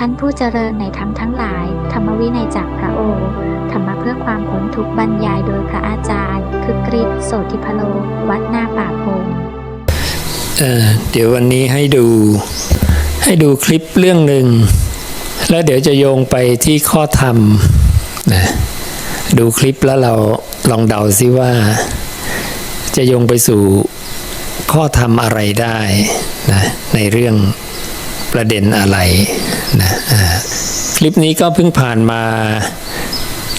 ท่านผู้เจริญในธรรมทั้งหลายธรรมวินัยจากพระโอษฐ์ธรรมะเพื่อความพ้นทุกข์บรรยายโดยพระอาจารย์คึกฤทธิ์โสติพโลวัดหน้าป่าพงเดี๋ยววันนี้ให้ดูคลิปเรื่องหนึ่งแล้วเดี๋ยวจะโยงไปที่ข้อธรรมนะดูคลิปแล้วเราลองเดาซิว่าจะโยงไปสู่ข้อธรรมอะไรได้นะในเรื่องประเด็นอะไรนะคลิปนี้ก็เพิ่งผ่านมา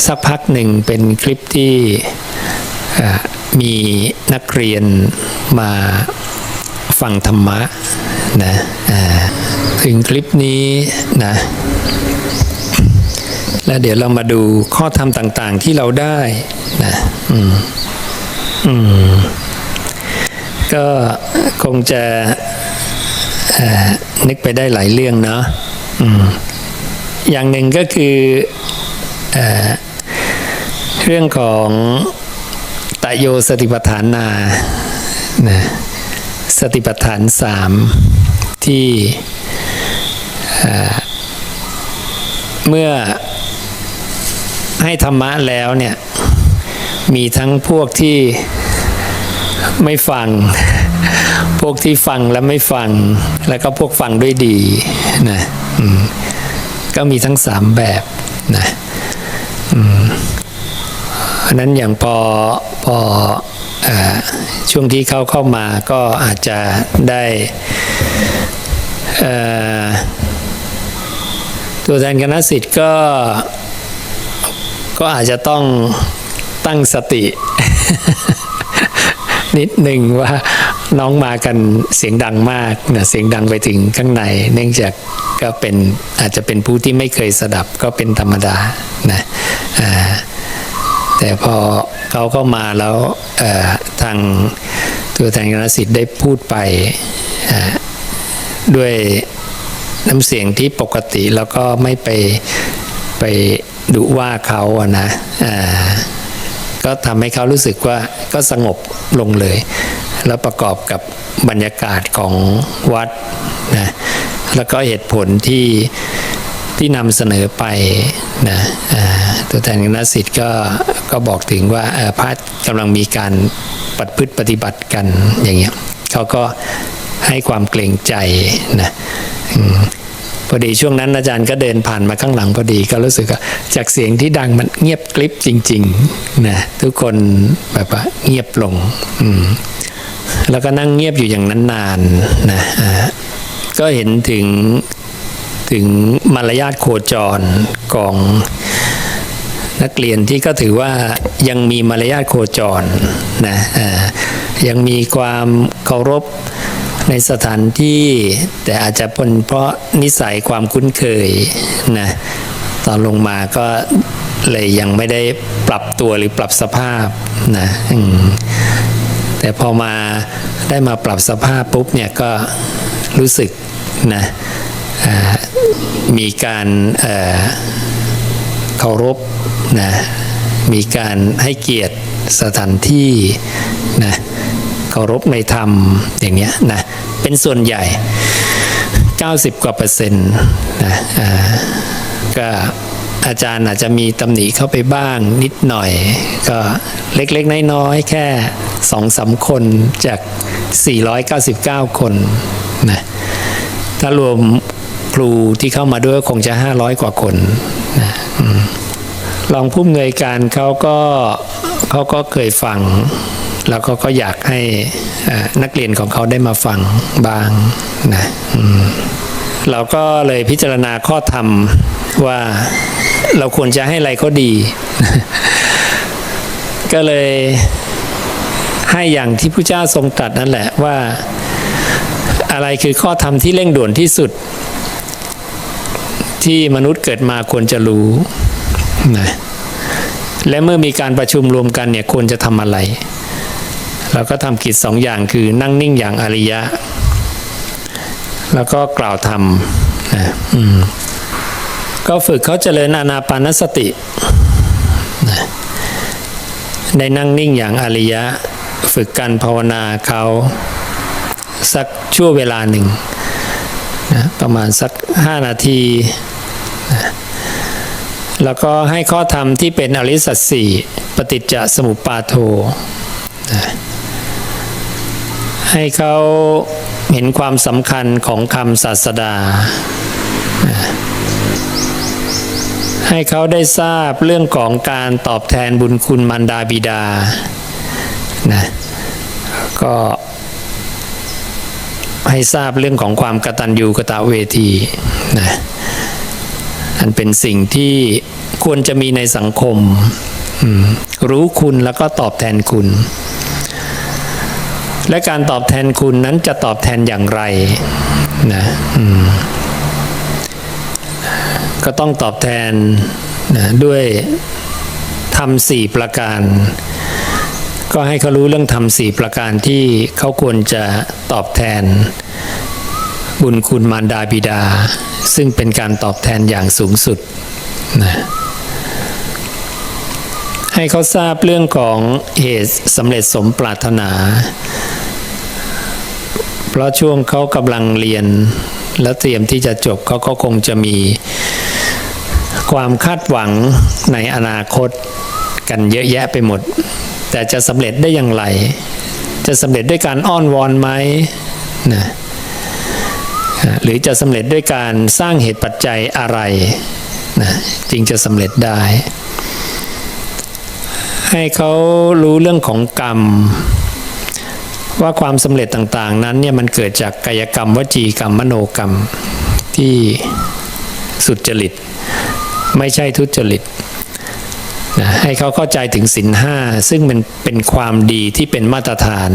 สักพักหนึ่งเป็นคลิปที่มีนักเรียนมาฟังธรรมะนะถึงคลิปนี้นะแล้วเดี๋ยวเรามาดูข้อธรรมต่างๆที่เราได้นะก็คงจะนึกไปได้หลายเรื่องเนาะอย่างหนึ่งก็คือเรื่องของตโยสติปัฏฐานานะสติปัฏฐาน3ที่เมื่อให้ธรรมะแล้วเนี่ยมีทั้งพวกที่ไม่ฟังพวกที่ฟังและไม่ฟังแล้วก็พวกฟังด้วยดีนะก็มีทั้ง3แบบนะเพราะนั้นอย่างพอช่วงที่เข้ามาก็อาจจะได้ตัวแทนคณะศิษย์ก็อาจจะต้องตั้งสติ นิดหนึ่งว่าน้องมากันเสียงดังมากนะเสียงดังไปถึงข้างในเนื่องจากก็เป็นอาจจะเป็นผู้ที่ไม่เคยสดับก็เป็นธรรมดานะแต่พอเขาเข้ามาแล้วทางตัวแทนคณะศิษย์ได้พูดไปด้วยน้ำเสียงที่ปกติแล้วก็ไม่ไปดุว่าเขาอะนะก็ทำให้เขารู้สึกว่าก็สงบลงเลยแล้วประกอบกับบรรยากาศของวัดนะแล้วก็เหตุผลที่นำเสนอไปนะตัวแทนคณะศิษย์ก็บอกถึงว่าพระกำลังมีการพฤติปฏิบัติกันอย่างเงี้ยเขาก็ให้ความเกรงใจนะพอดีช่วงนั้นอาจารย์ก็เดินผ่านมาข้างหลังพอดีก็รู้สึกว่าจากเสียงที่ดังมันเงียบกริบจริงๆนะทุกคนแบบว่าเงียบลงแล้วก็นั่งเงียบอยู่อย่างนั้นนานนะก็เห็นถึงมารยาทโคจรของนักเรียนที่ก็ถือว่ายังมีมารยาทโคจรนะยังมีความเคารพในสถานที่แต่อาจจะเป็นเพราะนิสัยความคุ้นเคยนะตอนลงมาก็เลยยังไม่ได้ปรับตัวหรือปรับสภาพนะแต่พอมาได้มาปรับสภาพปุ๊บเนี่ยก็รู้สึกนะมีการเคารพนะมีการให้เกียรติสถานที่นะเคารพในธรรมอย่างเนี้ยนะเป็นส่วนใหญ่90%กว่านะก็อาจารย์อาจจะมีตำหนิเข้าไปบ้างนิดหน่อยก็เล็กๆน้อยๆแค่ 2-3 คนจาก499คนนะถ้ารวมครูที่เข้ามาด้วยคงจะ500 กว่าคนนะรองผู้อำนวยการเขาก็เคยฟังแล้วก็อยากให้นักเรียนของเขาได้มาฟังบ้างนะเราก็เลยพิจารณาข้อธรรมว่าเราควรจะให้อะไรเขาดี ก็เลยให้อย่างที่พระเจ้าทรงตรัสนั่นแหละว่าอะไรคือข้อธรรมที่เร่งด่วนที่สุดที่มนุษย์เกิดมาควรจะรู้นะและเมื่อมีการประชุมรวมกันเนี่ยควรจะทำอะไรเราก็ทำกิจ2 อย่างคือนั่งนิ่งอย่างอริยะแล้วก็กล่าวธรรมนะก็ฝึกเขาเจริญอานาปานสตินะได้นั่งนิ่งอย่างอริยะฝึกการภาวนาเขาสักชั่วเวลาหนึ่งนะ นะประมาณสัก5 นาทีนะแล้วก็ให้ข้อธรรมที่เป็นอริยสัจสี่ปฏิจจสมุปบาทโธนะให้เขาเห็นความสำคัญของคำศาสดานะให้เขาได้ทราบเรื่องของการตอบแทนบุญคุณมารดาบิดานะก็ให้ทราบเรื่องของความกตัญญูกตเวทีนะอันเป็นสิ่งที่ควรจะมีในสังคมรู้คุณแล้วก็ตอบแทนคุณและการตอบแทนคุณนั้นจะตอบแทนอย่างไรนะก็ต้องตอบแทนนะด้วยธรรม4 ประการก็ให้เขารู้เรื่องธรรม4 ประการที่เขาควรจะตอบแทนบุญคุณมารดาบิดาซึ่งเป็นการตอบแทนอย่างสูงสุดนะให้เขาทราบเรื่องของเหตุสำเร็จสมปรารถนาเพราะช่วงเขากำลังเรียนแล้วเตรียมที่จะจบเขาก็คงจะมีความคาดหวังในอนาคตกันเยอะแยะไปหมดแต่จะสำเร็จได้อย่างไรจะสำเร็จด้วยการอ้อนวอนไหมนะหรือจะสำเร็จด้วยการสร้างเหตุปัจจัยอะไรนะจึงจะสำเร็จได้ให้เขารู้เรื่องของกรรมว่าความสำเร็จต่างๆนั้นเนี่ยมันเกิดจากกายกรรมวจีกรรมมโนกรรมที่สุจริตไม่ใช่ทุจริตนะให้เขาเข้าใจถึงศีล 5ซึ่งมันเป็นความดีที่เป็นมาตรฐาน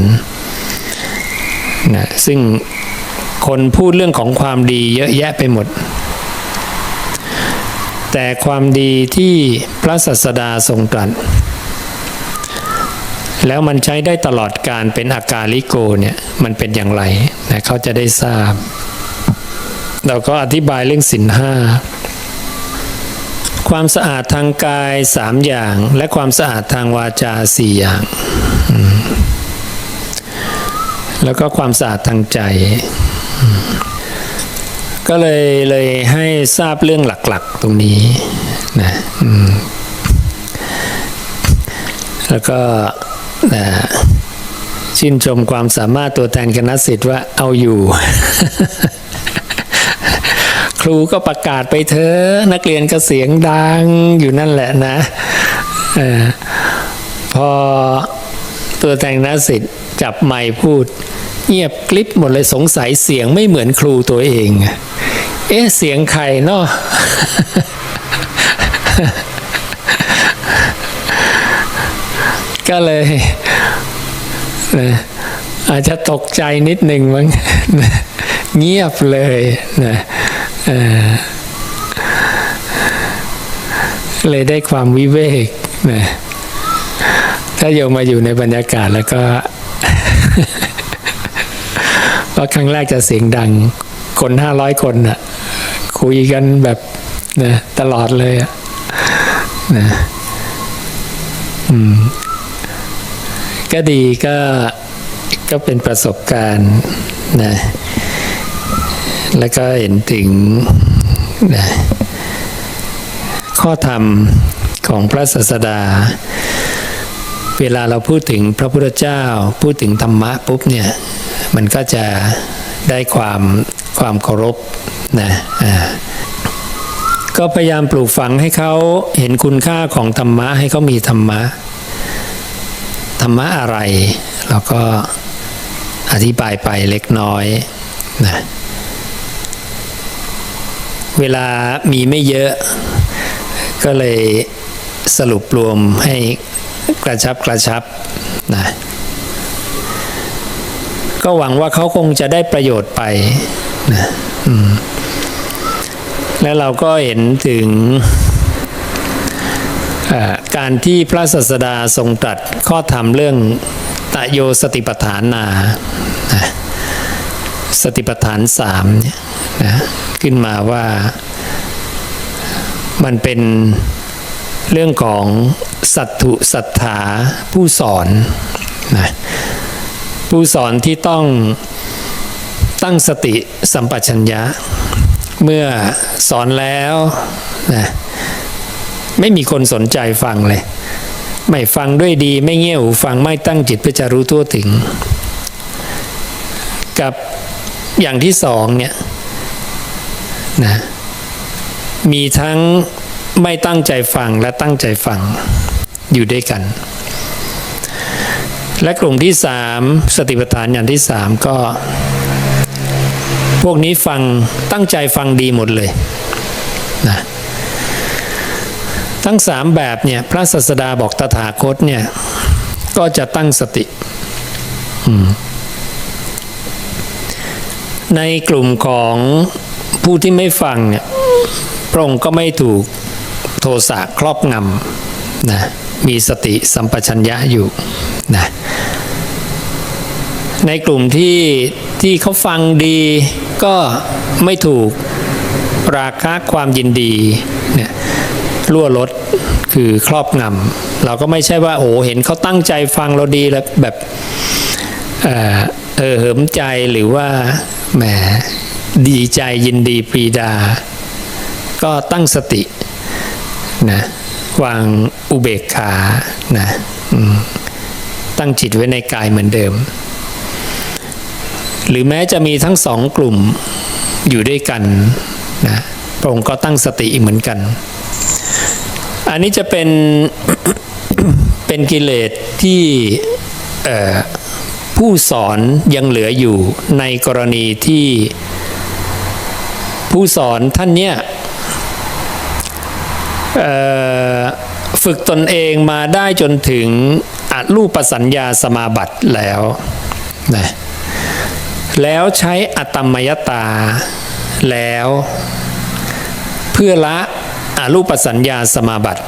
นะซึ่งคนพูดเรื่องของความดีเยอะแยะไปหมดแต่ความดีที่พระศาสดาทรงตรัสแล้วมันใช้ได้ตลอดการเป็นอากาลิโกเนี่ยมันเป็นอย่างไรนะเขาจะได้ทราบเราก็อธิบายเรื่องศีล 5ความสะอาดทางกาย3 อย่างและความสะอาดทางวาจา4 อย่างแล้วก็ความสะอาดทางใจก็เลยให้ทราบเรื่องหลักๆตรงนี้นะแล้วก็ชื่นชมความสามารถตัวแทนคณะศิษย์ว่าเอาอยู่ ครูก็ประกาศไปเถอะนักเรียนก็เสียงดังอยู่นั่นแหละนะพอตัวแทนคณะศิษย์จับไมค์พูดเงียบกริบหมดเลยสงสัยเสียงไม่เหมือนครูตัวเองเสียงใครเนาะ ก็เลยอาจจะตกใจนิดหนึ่งมั้ง เงียบเลยนะเลยได้ความวิเวกนะถ้าโยมมาอยู่ในบรรยากาศแล้วก็ เพราะครั้งแรกจะเสียงดังคน500 คนน่ะคุยกันแบบนะตลอดเลยนะก็ดีก็เป็นประสบการณ์นะแล้วก็เห็นถึงนะข้อธรรมของพระศาสดาเวลาเราพูดถึงพระพุทธเจ้าพูดถึงธรรมะปุ๊บเนี่ยมันก็จะได้ความเคารพนะก็พยายามปลูกฝังให้เขาเห็นคุณค่าของธรรมะให้เขามีธรรมะอะไรเราก็อธิบายไปเล็กน้อยนะเวลามีไม่เยอะก็เลยสรุปรวมให้กระชับนะก็หวังว่าเขาคงจะได้ประโยชน์ไปนะแล้วเราก็เห็นถึงการที่พระศาสดาทรงตรัสข้อธรรมเรื่องตโยสติปัฏฐานานะสติปัฏฐาน3เนี่ยนะขึ้นมาว่ามันเป็นเรื่องของสัตถุสัทธาผู้สอนนะผู้สอนที่ต้อง ตั้งสติสัมปชัญญะเมื่อสอนแล้วนะไม่มีคนสนใจฟังเลยไม่ฟังด้วยดีไม่เงี่ยหูฟังไม่ตั้งจิตเพื่อจะรู้ทั่วถึงกับอย่างที่สองเนี่ยนะมีทั้งไม่ตั้งใจฟังและตั้งใจฟังอยู่ด้วยกันและกลุ่มที่สามสติปัฏฐานอย่างที่สามก็พวกนี้ฟังตั้งใจฟังดีหมดเลยนะทั้งสามแบบเนี่ยพระศาสดาบอกตถาคตเนี่ยก็จะตั้งสติในกลุ่มของผู้ที่ไม่ฟังเนี่ยพระองค์ก็ไม่ถูกโทสะครอบงำนะมีสติสัมปชัญญะอยู่นะในกลุ่มที่เขาฟังดีก็ไม่ถูกราคะความยินดีเนี่ยล่วลดคือครอบงำเราก็ไม่ใช่ว่าโอ้เห็นเขาตั้งใจฟังเราดีแล้วแบบเหิมใจหรือว่าแหมดีใจยินดีปรีดาก็ตั้งสตินะวางอุเบกขานะตั้งจิตไว้ในกายเหมือนเดิมหรือแม้จะมีทั้งสองกลุ่มอยู่ด้วยกันนะพระองค์ก็ตั้งสติอีกเหมือนกันอันนี้จะเป็น เป็นกิเลสที่ผู้สอนยังเหลืออยู่ในกรณีที่ผู้สอนท่านเนี่ยฝึกตนเองมาได้จนถึงอรูปสัญญาสมาบัติแล้วนะแล้วใช้อตัมมยตาแล้วเพื่อละอรูปสัญญาสมาบัติ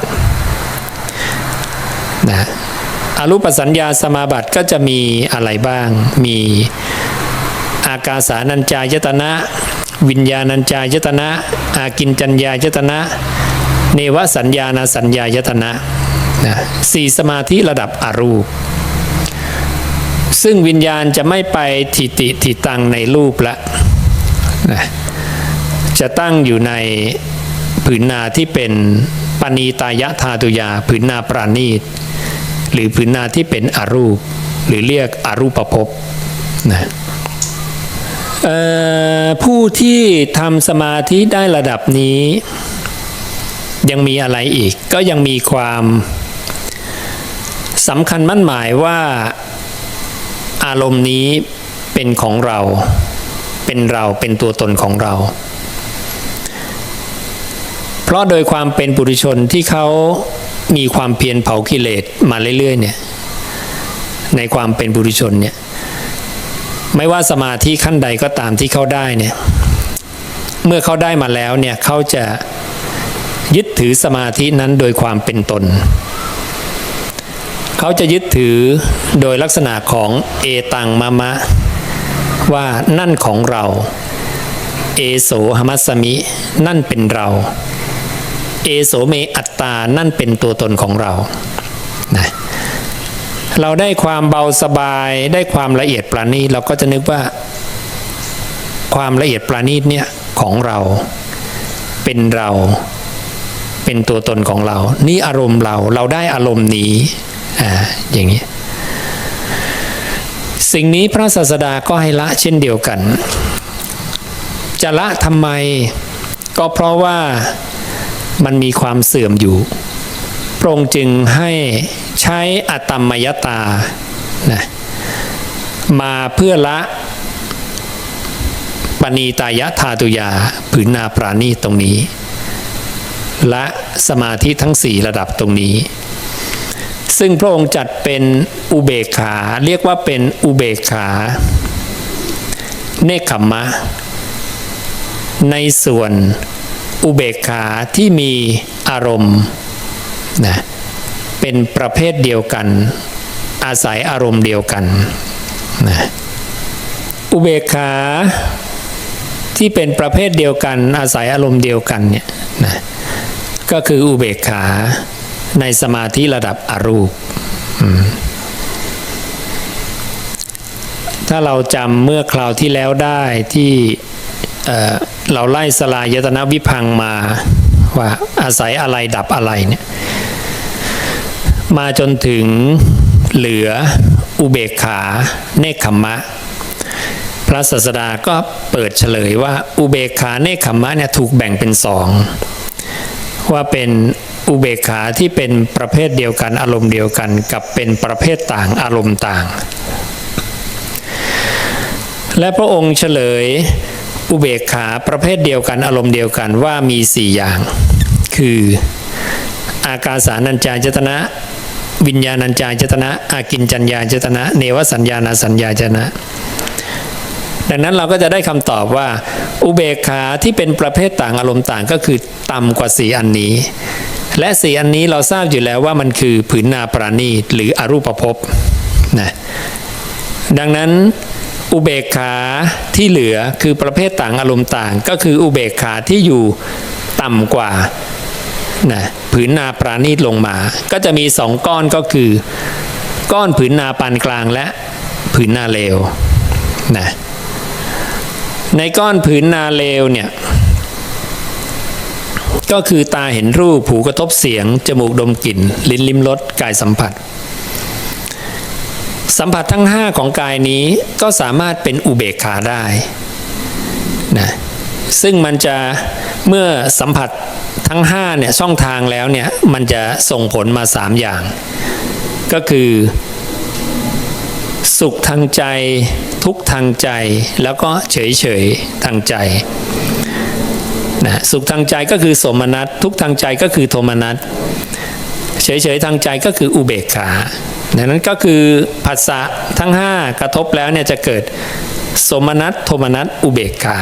นะอรูปสัญญาสมาบัติก็จะมีอะไรบ้างมีอากาสานัญจายตนะวิญญาณัญจายตนะอากินจัญญายตนะเนวสัญญาณสัญญายตนะนะสี่สมาธิระดับอรูปซึ่งวิญญาณจะไม่ไปทิติทิตังในรูปละนะจะตั้งอยู่ในผืนนาที่เป็นปณีตายะธาตุยาผืนนาปราณีตหรือผืนนาที่เป็นอรูปหรือเรียกอรูปภพนะผู้ที่ทำสมาธิได้ระดับนี้ยังมีอะไรอีกก็ยังมีความสำคัญมั่นหมายว่าอารมณ์นี้เป็นของเราเป็นตัวตนของเราเพราะโดยความเป็นปุถุชนที่เขามีความเพียรเผากิเลสมาเรื่อยๆเนี่ยในความเป็นปุถุชนเนี่ยไม่ว่าสมาธิขั้นใดก็ตามที่เขาได้เนี่ยเมื่อเขาได้มาแล้วเนี่ยเขาจะยึดถือสมาธินั้นโดยความเป็นตนเขาจะยึดถือโดยลักษณะของเอตังมะมะว่านั่นของเราเอโสหมัสสมินั่นเป็นเราเอโสเมอัตตานั่นเป็นตัวตนของเรานะเราได้ความเบาสบายได้ความละเอียดประณีตเราก็จะนึกว่าความละเอียดประณีตเนี่ยของเราเป็นเราเป็นตัวตนของเรานี่อารมณ์เราได้อารมณ์นี้อย่างนี้สิ่งนี้พระศาสดาก็ให้ละเช่นเดียวกันจะละทำไมก็เพราะว่ามันมีความเสื่อมอยู่พระองค์จึงให้ใช้อตัมมยตานะมาเพื่อละปณีตายะธาตุยาผืนนาปราณีตรงนี้ละสมาธิทั้งสี่ระดับตรงนี้ซึ่งพระองค์จัดเป็นอุเบกขาเรียกว่าเป็นอุเบกขาเนคขัมมะในส่วนอุเบกขาที่มีอารมณ์นะเป็นประเภทเดียวกันอาศัยอารมณ์เดียวกันนะอุเบกขาที่เป็นประเภทเดียวกันอาศัยอารมณ์เดียวกันเนี่ยนะก็คืออุเบกขาในสมาธิระดับอรูป ถ้าเราจำเมื่อคราวที่แล้วได้ที่เราไล่สลายตนะวิภังมาว่าอาศัยอะไรดับอะไรเนี่ยมาจนถึงเหลืออุเบกขาเนกขัมมะพระศาสดาก็เปิดเฉลยว่าอุเบกขาเนกขัมมะเนี่ยถูกแบ่งเป็นสองว่าเป็นอุเบกขาที่เป็นประเภทเดียวกันอารมณ์เดียวกันกับเป็นประเภทต่างอารมณ์ต่างและพระองค์เฉลยอุเบกขาประเภทเดียวกันอารมณ์เดียวกันว่ามี4อย่างคืออากาสานัญจายตนะวิญญาณัญจายตนะอากิญจัญญายตนะเนวสัญญาณสัญญายตนะดังนั้นเราก็จะได้คำตอบว่าอุเบกขาที่เป็นประเภทต่างอารมณ์ต่างก็คือต่ำกว่า4อันนี้และ4อันนี้เราทราบอยู่แล้วว่ามันคือผืนนาปราณีตหรืออรูปภพนะดังนั้นอุเบกขาที่เหลือคือประเภทต่างอารมณ์ต่างก็คืออุเบกขาที่อยู่ต่ำกว่านะผืนนาปราณีตลงมาก็จะมี2ก้อนก็คือก้อนผืนนาปานกลางและผืนนาเลวนะในก้อนผืนนาเลวเนี่ยก็คือตาเห็นรูปหูกระทบเสียงจมูกดมกลิ่นลิ้นลิ้มรสกายสัมผัสสัมผัสทั้ง5ของกายนี้ก็สามารถเป็นอุเบกขาได้นะซึ่งมันจะเมื่อสัมผัสทั้ง5เนี่ยช่องทางแล้วเนี่ยมันจะส่งผลมา3อย่างก็คือสุขทางใจทุกข์ทางใจแล้วก็เฉยๆทางใจนะสุขทางใจก็คือสมนัสทุกข์ทางใจก็คือโทมนัสเฉยๆทางใจก็คืออุเบกขาดังนั้นก็คือผัสสะทั้ง5กระทบแล้วเนี่ยจะเกิดสมนัสโทมนัสอุเบกขา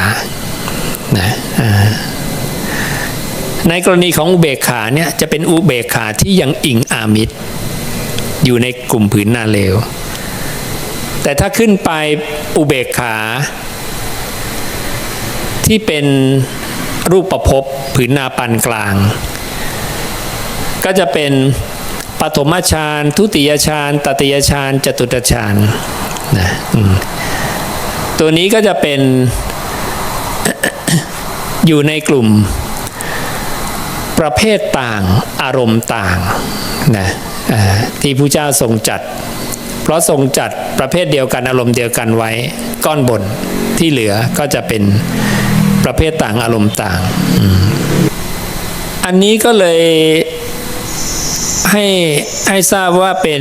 นะในกรณีของอุเบกขาเนี่ยจะเป็นอุเบกขาที่ยังอิงอามิตรอยู่ในกลุ่มผืนนาเลวแต่ถ้าขึ้นไปอุเบกขาที่เป็นรูปภพผืนนาปานกลางก็จะเป็นปฐมฌานทุติยฌานตติยฌานจตุตฌานนะตัวนี้ก็จะเป็น อยู่ในกลุ่มประเภทต่างอารมณ์ต่างนะที่พระเจ้าทรงจัดเพราะทรงจัดประเภทเดียวกันอารมณ์เดียวกันไว้ก้อนบนที่เหลือก็จะเป็นประเภทต่างอารมณ์ต่างอันนี้ก็เลยให้ทราบว่าเป็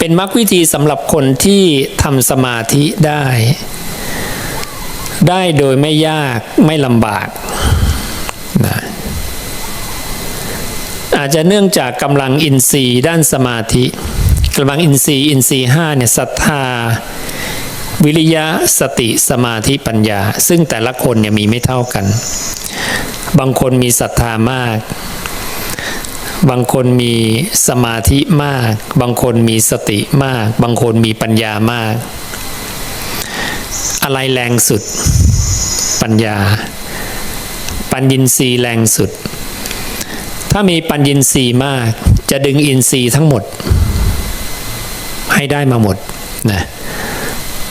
นมรรควิธีสำหรับคนที่ทำสมาธิได้โดยไม่ยากไม่ลำบากนะอาจจะเนื่องจากกำลังอินทรีย์ด้านสมาธิกำลังอินทรีย์5เนี่ยศรัทธาวิริยะสติสมาธิปัญญาซึ่งแต่ละคนเนี่ยมีไม่เท่ากันบางคนมีศรัทธามากบางคนมีสมาธิมากบางคนมีสติมากบางคนมีปัญญามากอะไรแรงสุดปัญญาปัญญินทรีย์แรงสุดถ้ามีปัญญินทรีย์มากจะดึงอินทรีย์ทั้งหมดให้ได้มาหมดนะ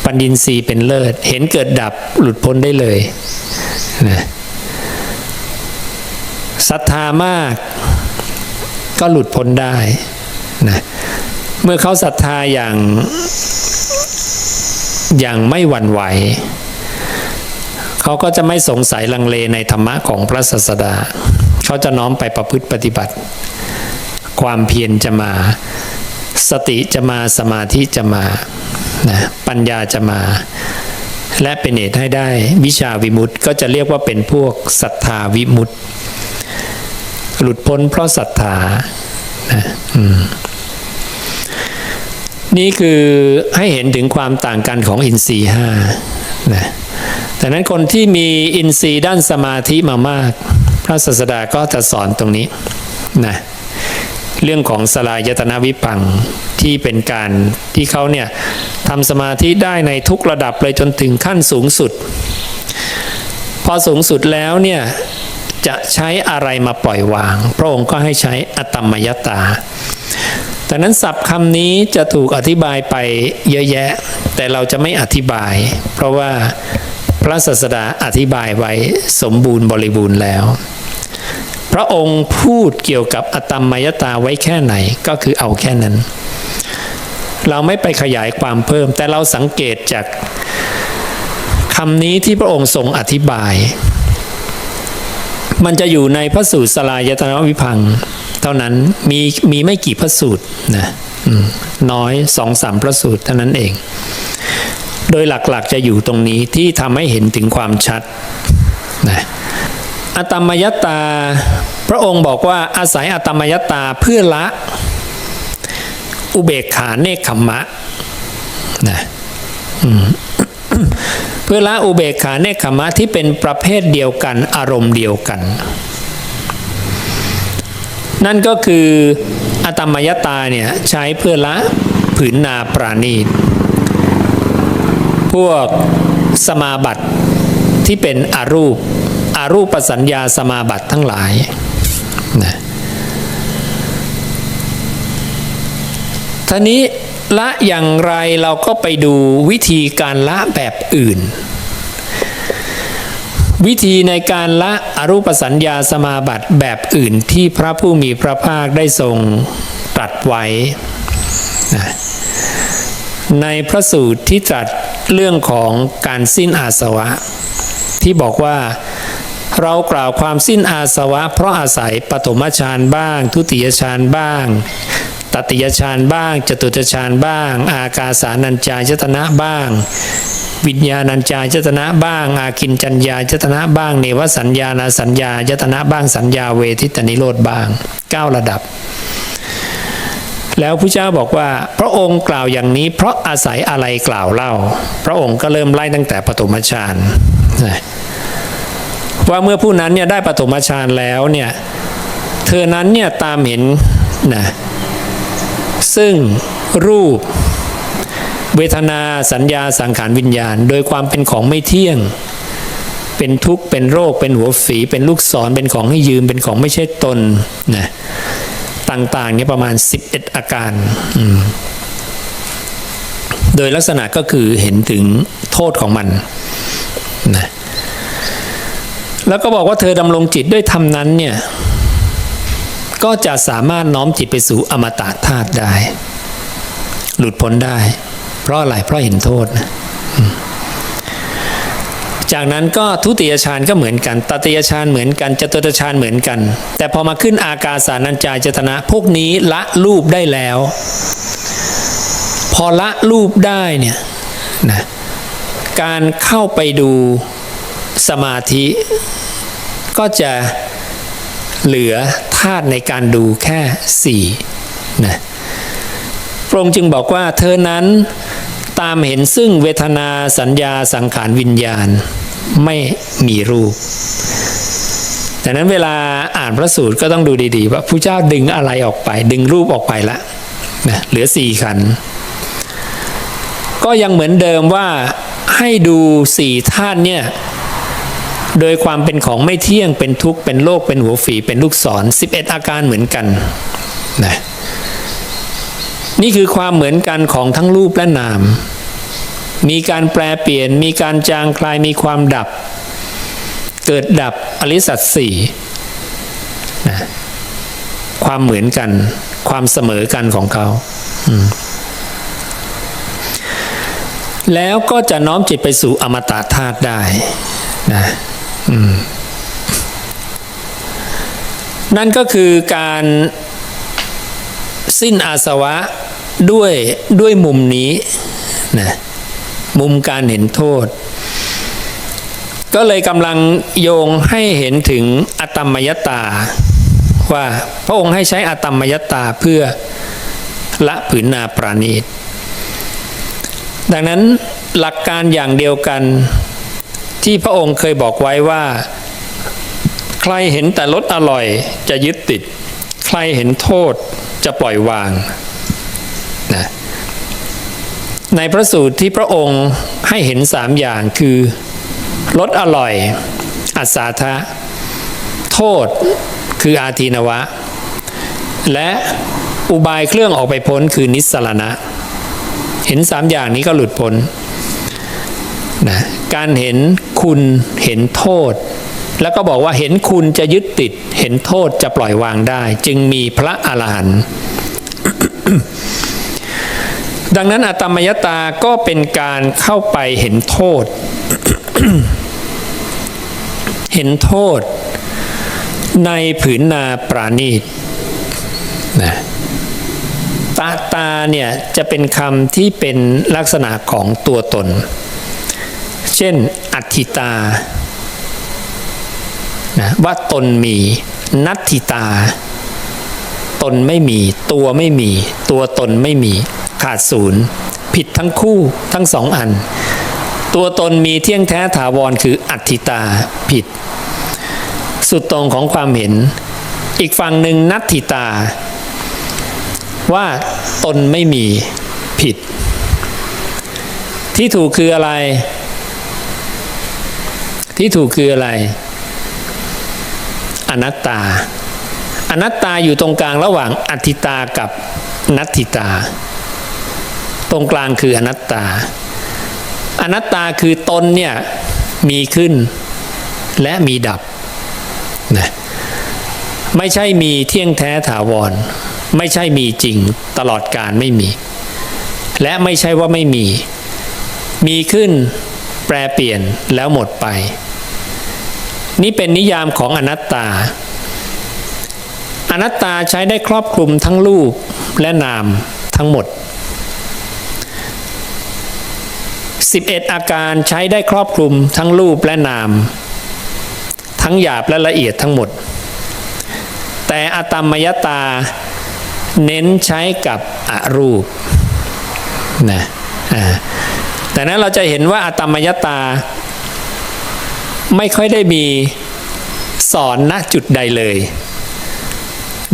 ปัญญินทรีย์เป็นเลิศเห็นเกิดดับหลุดพ้นได้เลยนะศรัทธามากก็หลุดพ้นได้นะเมื่อเขาศรัทธาอย่างไม่หวั่นไหวเขาก็จะไม่สงสัยลังเลในธรรมะของพระศาสดาเขาจะน้อมไปประพฤติปฏิบัติความเพียรจะมาสติจะมาสมาธิจะมานะปัญญาจะมาและเป็นเหตุให้ได้วิชาวิมุตติก็จะเรียกว่าเป็นพวกศรัทธาวิมุตติหลุดพ้นเพราะศรัทธานะนี่คือให้เห็นถึงความต่างกันของอินทรีย์5นะดังนั้นคนที่มีอินทรีย์ด้านสมาธิมามากพระศาสดาก็จะสอนตรงนี้นะเรื่องของสลายตนะวิปังที่เป็นการที่เขาเนี่ยทำสมาธิได้ในทุกระดับเลยจนถึงขั้นสูงสุดพอสูงสุดแล้วเนี่ยจะใช้อะไรมาปล่อยวางพระองค์ก็ให้ใช้อตัมมยตา ดังนั้นศัพท์คำนี้จะถูกอธิบายไปเยอะแยะแต่เราจะไม่อธิบายเพราะว่าพระศาสดาอธิบายไว้สมบูรณ์บริบูรณ์แล้วพระองค์พูดเกี่ยวกับอตัมมยตาไว้แค่ไหนก็คือเอาแค่นั้นเราไม่ไปขยายความเพิ่มแต่เราสังเกตจากคำนี้ที่พระองค์ทรงอธิบายมันจะอยู่ในพระสูตรสลายตนะวิพังค์เท่านั้นมีไม่กี่พระสูตรนะน้อย2-3พระสูตรเท่านั้นเองโดยหลักๆจะอยู่ตรงนี้ที่ทำให้เห็นถึงความชัดนะอตัมมยตาพระองค์บอกว่าอาศัยอตัมมยตาเพื่อละอุเบกขาเนกขัมมะนะเพื่อละอุเบกขาเนกขัมมะที่เป็นประเภทเดียวกันอารมณ์เดียวกันนั่นก็คืออตัมมยตาเนี่ยใช้เพื่อละผืนนาปราณีตพวกสมาบัติที่เป็นอรูปสัญญาสมาบัติทั้งหลายนะทีนี้ละอย่างไรเราก็ไปดูวิธีการละแบบอื่นวิธีในการละอรูปสัญญาสมาบัติแบบอื่นที่พระผู้มีพระภาคได้ทรงตรัสไว้นะในพระสูตรที่ตรัสเรื่องของการสิ้นอาสวะที่บอกว่าเรากล่าวความสิ้นอาสวะเพราะอาศัยปฐมฌานบ้างทุติยฌานบ้างตติยฌานบ้างจตุตฌานบ้างอากาสานัญจายตนะบ้างวิญญาณัญจายตนะบ้างอากินจัญญายตนะบ้างเนวสัญญาณสัญญายตนะบ้างสัญญาเวทิตนิโรธบ้าง9ระดับแล้วพระเจ้าบอกว่าพระองค์กล่าวอย่างนี้เพราะอาศัยอะไรกล่าวเล่าพระองค์ก็เริ่มไล่ตั้งแต่ปฐมฌานว่าเมื่อผู้นั้นเนี่ยได้ปฐมฌานแล้วเนี่ยเธอนั้นเนี่ยตามเห็นนะซึ่งรูปเวทนาสัญญาสังขารวิญญาณโดยความเป็นของไม่เที่ยงเป็นทุกข์เป็นโรคเป็นหัวฝีเป็นลูกศรเป็นของให้ยืมเป็นของไม่ใช่ตนนะต่างๆเนี่ยประมาณ11อาการโดยลักษณะก็คือเห็นถึงโทษของมันนะแล้วก็บอกว่าเธอดำรงจิตด้วยธรรมนั้นเนี่ยก็จะสามารถน้อมจิตไปสู่อมตะธาตุได้หลุดพ้นได้เพราะอะไรเพราะเห็นโทษนะจากนั้นก็ทุติยฌานก็เหมือนกันตติยฌานเหมือนกันจตุตฌานเหมือนกันแต่พอมาขึ้นอากาสานัญจายตนะพวกนี้ละรูปได้แล้วพอละรูปได้เนี่ยนะการเข้าไปดูสมาธิก็จะเหลือธาตุในการดูแค่4นะพระองค์จึงบอกว่าเธอนั้นตามเห็นซึ่งเวทนาสัญญาสังขารวิญญาณไม่มีรูปดังนั้นเวลาอ่านพระสูตรก็ต้องดูดีๆว่าพระเจ้าดึงอะไรออกไปดึงรูปออกไปละนะเหลือ4ขันธ์ก็ยังเหมือนเดิมว่าให้ดู4ธาตุเนี่ยโดยความเป็นของไม่เที่ยงเป็นทุกข์เป็นโรคเป็นหัวฝีเป็นลูกศร11อาการเหมือนกันนะนี่คือความเหมือนกันของทั้งรูปและนามมีการแปลเปลี่ยนมีการจางคลายมีความดับเกิดดับอริยสัจ4นะความเหมือนกันความเสมอกันของเขาแล้วก็จะน้อมจิตไปสู่อมตะธาตุได้นะนั่นก็คือการสิ้นอาสวะด้วยมุมนี้นะมุมการเห็นโทษก็เลยกำลังโยงให้เห็นถึงอตัมมยตาว่าพระองค์ให้ใช้อตัมมยตาเพื่อละผืนนาปราณีตดังนั้นหลักการอย่างเดียวกันที่พระองค์เคยบอกไว้ว่าใครเห็นแต่รสอร่อยจะยึดติดใครเห็นโทษจะปล่อยวางนะในพระสูตรที่พระองค์ให้เห็น3อย่างคือรสอร่อยอัสสาทะโทษคืออาทินวะและ อุบายเครื่องออกไปพ้นคือนิสสรณะเห็น3อย่างนี้ก็หลุดพ้นนะการเห็นคุณเห็นโทษแล้วก็บอกว่าเห็นคุณจะยึดติดเห็นโทษจะปล่อยวางได้จึงมีพระอรหันต์ ดังนั้นอตมยตาก็เป็นการเข้าไปเห็นโทษ เห็นโทษในผืนนาปราณีตนะตาเนี่ยจะเป็นคำที่เป็นลักษณะของตัวตนเช่นอัตถิตานะว่าตนมีนัตถิตาตนไม่มีตัวไม่มีตัวตนไม่มีขาดศูนย์ผิดทั้งคู่ทั้งสองอันตัวตนมีเที่ยงแท้ถาวรคืออัตถิตาผิดสุดตรงของความเห็นอีกฝั่งหนึ่งนัตถิตาว่าตนไม่มีผิดที่ถูกคืออะไรที่ถูกคืออะไรอนัตตาอนัตตาอยู่ตรงกลางระหว่างอัตถิตากับนัตถิตาตรงกลางคืออนัตตาอนัตตาคือตนเนี่ยมีขึ้นและมีดับนะไม่ใช่มีเที่ยงแท้ถาวรไม่ใช่มีจริงตลอดกาลไม่มีและไม่ใช่ว่าไม่มีขึ้นแปรเปลี่ยนแล้วหมดไปนี่เป็นนิยามของอนัตตาอนัตตาใช้ได้ครอบคลุมทั้งรูปและนามทั้งหมด11อาการใช้ได้ครอบคลุมทั้งรูปและนามทั้งหยาบและละเอียดทั้งหมดแต่อตมยตาเน้นใช้กับอรูปนะแต่นั้นเราจะเห็นว่าอตมยตาไม่ค่อยได้มีสอนณจุดใดเลย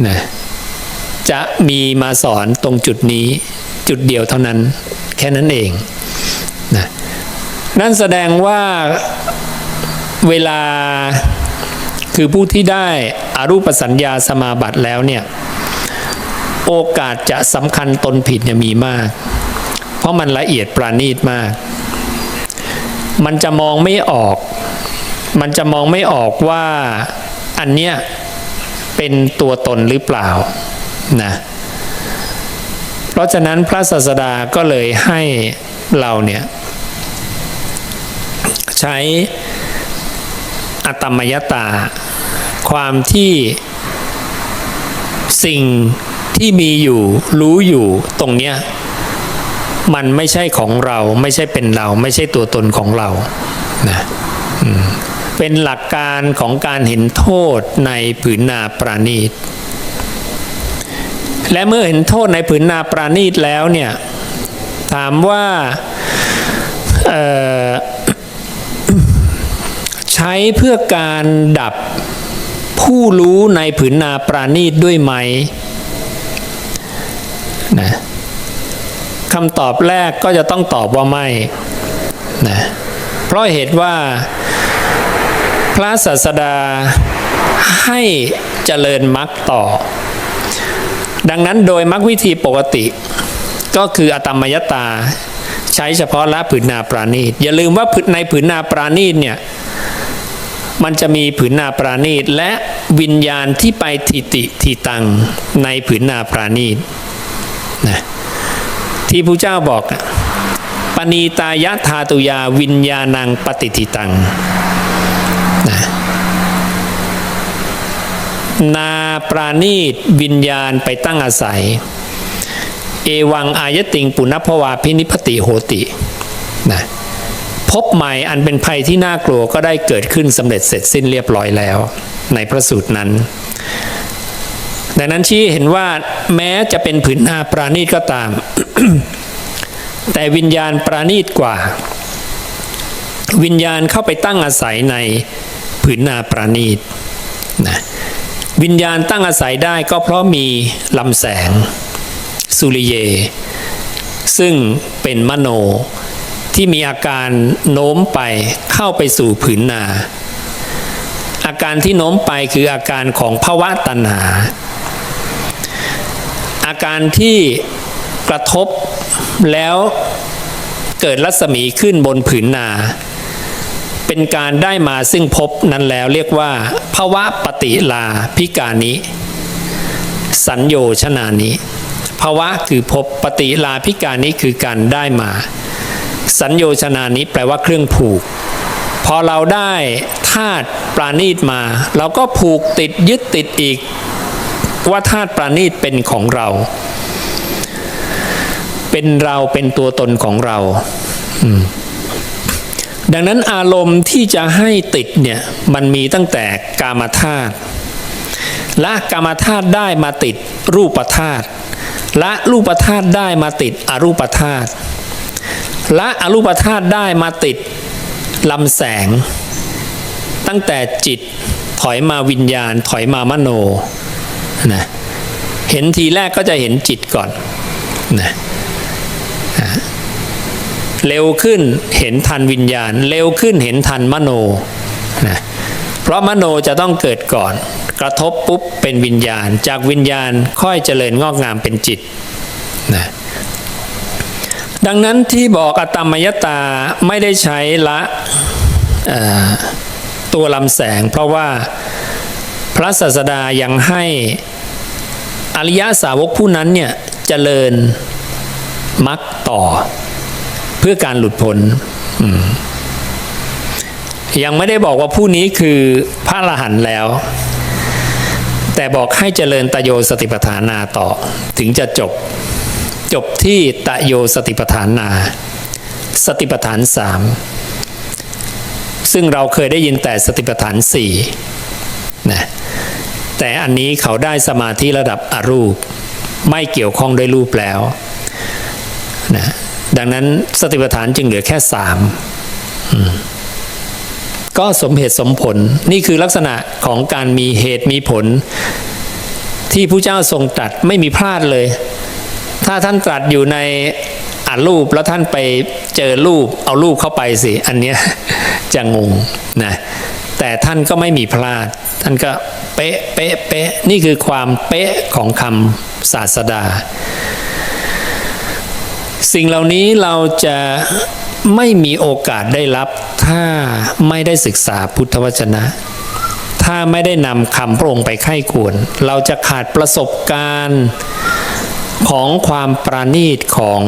นะจะมีมาสอนตรงจุดนี้จุดเดียวเท่านั้นแค่นั้นเองนะนั่นแสดงว่าเวลาคือผู้ที่ได้อรูปสัญญาสมาบัติแล้วเนี่ยโอกาสจะสำคัญตนผิดเนี่ยมีมากเพราะมันละเอียดปราณีตมากมันจะมองไม่ออกว่าอันเนี้ยเป็นตัวตนหรือเปล่านะเพราะฉะนั้นพระศาสดาก็เลยให้เราเนี่ยใช้อตมยตาความที่สิ่งที่มีอยู่รู้อยู่ตรงเนี้ยมันไม่ใช่ของเราไม่ใช่เป็นเราไม่ใช่ตัวตนของเรานะเป็นหลักการของการเห็นโทษในผืนนาปราณีตและเมื่อเห็นโทษในผืนนาปราณีตแล้วเนี่ยถามว่าใช้เพื่อการดับผู้รู้ในผืนนาปราณีตด้วยไหมนะคำตอบแรกก็จะต้องตอบว่าไม่นะเพราะเหตุว่าพระศาสดาให้เจริญมรรคต่อดังนั้นโดยมรรควิธีปกติก็คืออตมยตาใช้เฉพาะละผืนนาปราณีตอย่าลืมว่าในผืนนาปราณีตเนี่ยมันจะมีผืนนาปราณีตและวิญญาณที่ไปทิติทิตังในผืนนาปราณีตนะที่พระเจ้าบอกปณีตายะธาตุยาวิญญาณังปฏิทิตังนะนาปราณีตวิญญาณไปตั้งอาศัยเอวังอายติงปุณพวาพินิพติโหตินะพบใหม่อันเป็นภัยที่น่ากลัวก็ได้เกิดขึ้นสำเร็จเสร็จสิ้นเรียบร้อยแล้วในพระสูตรนั้นดังนั้นชี้เห็นว่าแม้จะเป็นผืนนาปราณีตก็ตาม แต่วิญญาณปราณีตกว่าวิญญาณเข้าไปตั้งอาศัยในผืนนาปราณีตนะวิญญาณตั้งอาศัยได้ก็เพราะมีลำแสงสุริเยซึ่งเป็นมโนที่มีอาการโน้มไปเข้าไปสู่ผืนนาอาการที่โน้มไปคืออาการของภวตัณหาอา จากการที่กระทบแล้วเกิดรัศมีขึ้นบนผืนนาเป็นการได้มาซึ่งภพนั้นแล้วเรียกว่าภวะปฏิลาภิกานิสัญโยชนานิภวะคือภพปฏิลาภิกานิคือการได้มาสัญโยชนานิแปลว่าเครื่องผูกพอเราได้ธาตุปราณีตมาเราก็ผูกติดยึดติดอีกว่าธาตุปราณีตเป็นของเราเป็นตัวตนของเราดังนั้นอารมณ์ที่จะให้ติดเนี่ยมันมีตั้งแต่กามธาตุและกามธาตุได้มาติดรูปธาตุและรูปธาตุได้มาติดอรูปธาตุและอรูปธาตุได้มาติดลำแสงตั้งแต่จิตถอยมาวิญญาณถอยมามโนนะเห็นทีแรกก็จะเห็นจิตก่อนนะเร็วขึ้นเห็นทันวิญญาณเร็วขึ้นเห็นทันมโนนะเพราะมโนจะต้องเกิดก่อนกระทบปุ๊บเป็นวิญญาณจากวิญญาณค่อยเจริญงอกงามเป็นจิตนะดังนั้นที่บอกอตมยตาไม่ได้ใช้ละตัวลำแสงเพราะว่าพระศาสดายังให้อริยสาวกผู้นั้นเนี่ยเจริญมรรคต่อเพื่อการหลุดพ้นยังไม่ได้บอกว่าผู้นี้คือพระอรหันต์แล้วแต่บอกให้เจริญตโยสติปัฏฐานาต่อถึงจะจบที่ตโยสติปัฏฐานาสติปัฏฐาน3ซึ่งเราเคยได้ยินแต่สติปัฏฐาน4นะแต่อันนี้เขาได้สมาธิระดับอรูปไม่เกี่ยวข้องด้วยรูปแล้วนะดังนั้นสติปัฏฐานจึงเหลือแค่3ก็สมเหตุสมผลนี่คือลักษณะของการมีเหตุมีผลที่พระเจ้าทรงตรัสไม่มีพลาดเลยถ้าท่านตรัสอยู่ในรูปแล้วท่านไปเจอรูปเอารูปเข้าไปสิอันเนี้ยจะงงนะแต่ท่านก็ไม่มีพลาดท่านก็เป๊ะเป๊ะเป๊ะนี่คือความเป๊ะของคำศาสดาสิ่งเหล่านี้เราจะไม่มีโอกาสได้รับถ้าไม่ได้ศึกษาพุทธวจนะถ้าไม่ได้นำคำพระองค์ไปไข้ควรเราจะขาดประสบการณ์ของความปราณีตของ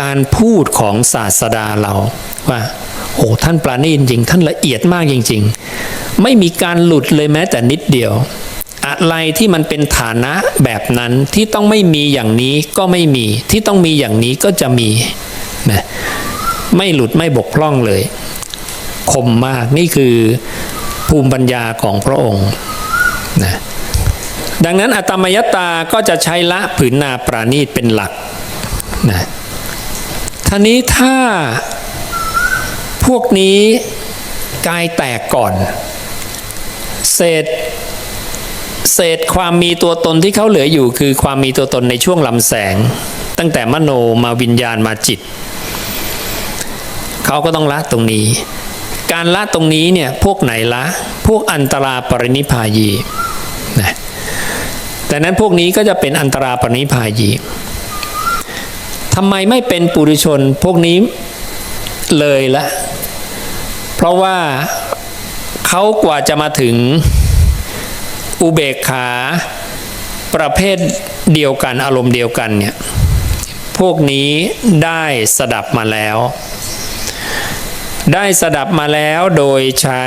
การพูดของศาสดาเราว่าโอ้ท่านปราณีตจริงท่านละเอียดมากจริงๆไม่มีการหลุดเลยแม้แต่นิดเดียวอะไรที่มันเป็นฐานะแบบนั้นที่ต้องไม่มีอย่างนี้ก็ไม่มีที่ต้องมีอย่างนี้ก็จะมีนะไม่หลุดไม่บกพร่องเลยคมมากนี่คือภูมิปัญญาของพระองค์นะดังนั้นอตมยตาก็จะใช้ละผืนนาปราณีตเป็นหลักนะท่านี้ถ้าพวกนี้กายแตกก่อนเศษความมีตัวตนที่เขาเหลืออยู่คือความมีตัวตนในช่วงลำแสงตั้งแต่มโนมาวิญญาณมาจิตเขาก็ต้องละตรงนี้การละตรงนี้เนี่ยพวกไหนละพวกอันตราปรินิพพายีนะแต่นั้นพวกนี้ก็จะเป็นอันตราปรินิพพายีทำไมไม่เป็นปุถุชนพวกนี้เลยละเพราะว่าเขากว่าจะมาถึงอุเบกขาประเภทเดียวกันอารมณ์เดียวกันเนี่ยพวกนี้ได้สดับมาแล้วโดยใช้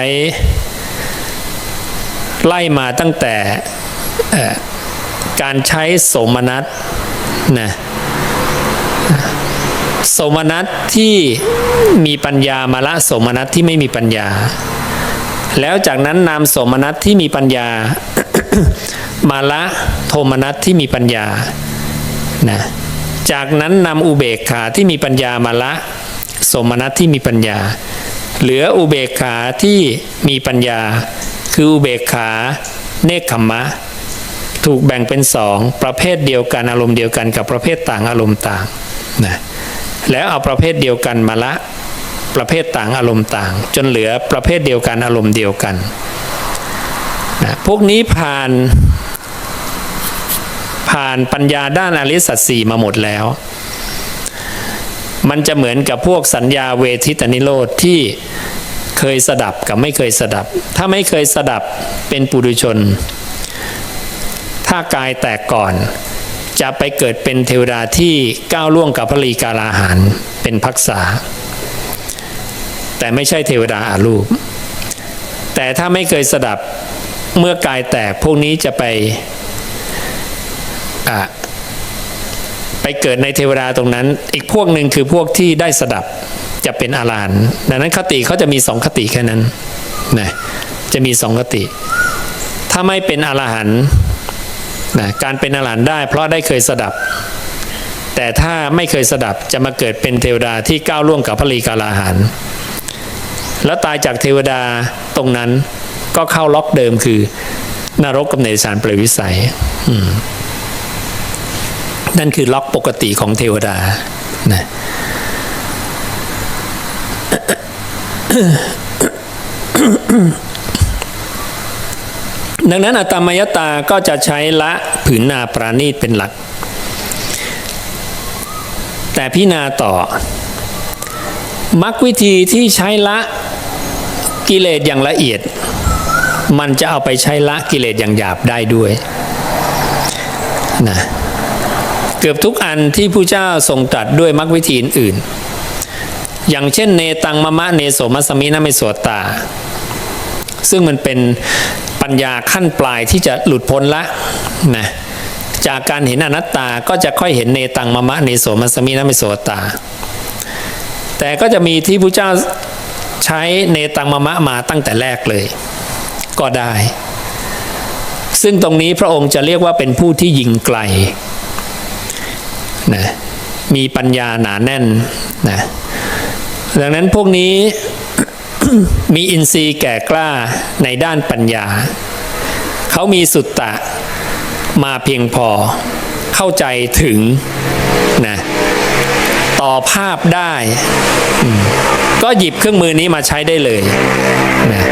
ไล่มาตั้งแต่การใช้โสมนัสนะโสมนัสที่มีปัญญามาละโสมนัสที่ไม่มีปัญญาแล้วจากนั้นนำโสมนัสที่มีปัญญา มาละโทมนัสที่มีปัญญานะจากนั้นนำอุเบกขาที่มีปัญญามาละโสมนัสที่มีปัญญาเหลืออุเบกขาที่มีปัญญาคืออุเบกขาเนกขัมมะถูกแบ่งเป็น2ประเภทเดียวกันอารมณ์เดียวกันกับประเภทต่างอารมณ์ต่างนะแล้วเอาประเภทเดียวกันมาละประเภทต่างอารมณ์ต่างจนเหลือประเภทเดียวกันอารมณ์เดียวกันนะพวกนี้ผ่ ผ่านปัญญาด้านอริยสัจสี่มาหมดแล้วมันจะเหมือนกับพวกสัญญาเวทิตนิโรธที่เคยสดับกับไม่เคยสดับถ้าไม่เคยสดับเป็นปุถุชนถ้ากายแตกก่อนจะไปเกิดเป็นเทวดาที่ก้าวล่วงกับพระลีกาลาหารเป็นภักษาแต่ไม่ใช่เทวดาอารูปแต่ถ้าไม่เคยสดับเมื่อกายแตกพวกนี้จะไปเกิดในเทวดาตรงนั้นอีกพวกหนึ่งคือพวกที่ได้สดับจะเป็นอรหันต์ดังนั้นคติเขาจะมีสองคติแค่นั้นนะจะมีสองคติถ้าไม่เป็นอรหันต์นะการเป็นอรหันต์ได้เพราะได้เคยสดับแต่ถ้าไม่เคยสดับจะมาเกิดเป็นเทวดาที่ก้าวล่วงกับพระลีกาลาหารแล้วตายจากเทวดาตรงนั้นก็เข้าล็อกเดิมคือนรกกับเนรชานเปรตวิสัยนั่นคือล็อกปกติของเทวดานะดังนั้นอัตตมยตาก็จะใช้ละผืนนาปราณีตเป็นหลักแต่พิจารณาต่อมรรควิธีที่ใช้ละกิเลสอย่างละเอียดมันจะเอาไปใช้ละกิเลสอย่างหยาบได้ด้วยนะเกือบทุกอันที่ผู้เจ้าทรงตรัสด้วยมรรควิธีอื่นๆอย่างเช่นเนตังมะมะเนโสมัสสมินะเมโสตาซึ่งมันเป็นปัญญาขั้นปลายที่จะหลุดพ้นละนะจากการเห็นอนัตตาก็จะค่อยเห็นเนตังมะมะเนโสมัสสมินะเมโสตาแต่ก็จะมีที่พระเจ้าใช้เนตังมะมะมาตั้งแต่แรกเลยก็ได้ซึ่งตรงนี้พระองค์จะเรียกว่าเป็นผู้ที่ยิงไกลนะมีปัญญาหนาแน่นนะดังนั้นพวกนี้ มีอินทรีย์แก่กล้าในด้านปัญญาเขามีสุตตะมาเพียงพอเข้าใจถึงนะต่อภาพได้ก็หยิบเครื่องมือนี้มาใช้ได้เลยนะ